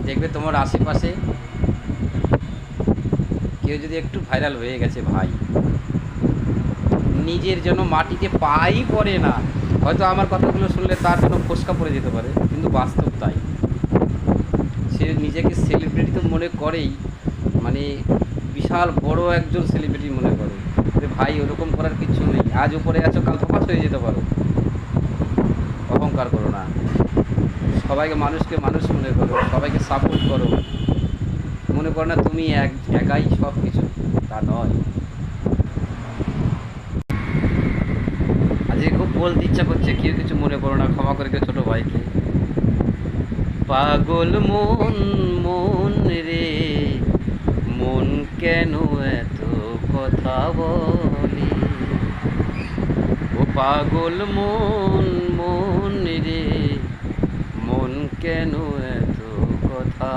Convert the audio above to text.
দেখবে তোমার আশেপাশে কেউ যদি একটু ভাইরাল হয়ে গেছে ভাই, নিজের জন্য মাটিতে পাই পড়ে না। হয়তো আমার কথাগুলো শুনলে তার জন্য ফোসকা পড়ে যেতে পারে, কিন্তু বাস্তব তাই। সে নিজেকে সেলিব্রিটি তো মনে করেই, মানে বিশাল বড় একজন সেলিব্রিটি মনে করে। ভাই ওরকম করার কিছু নেই। আজ উপরে আছো, কাল ধপাস হয়ে যেতে পারো। অহংকার করো না। সবাইকে, মানুষকে মানুষ মনে করো, সবাইকে সাপোর্ট করো। মনে করো না তুমি একাই সব কিছু, তা নয়। আজকে খুব বলতে ইচ্ছা করছে, কেউ কিছু মনে করো না, ক্ষমা করে কেউ ছোটো ভাইকে। পাগল মন, মন রে মন, কেন এত কথা বলি? ও পাগল মন, মন রে মন, কেন এত কথা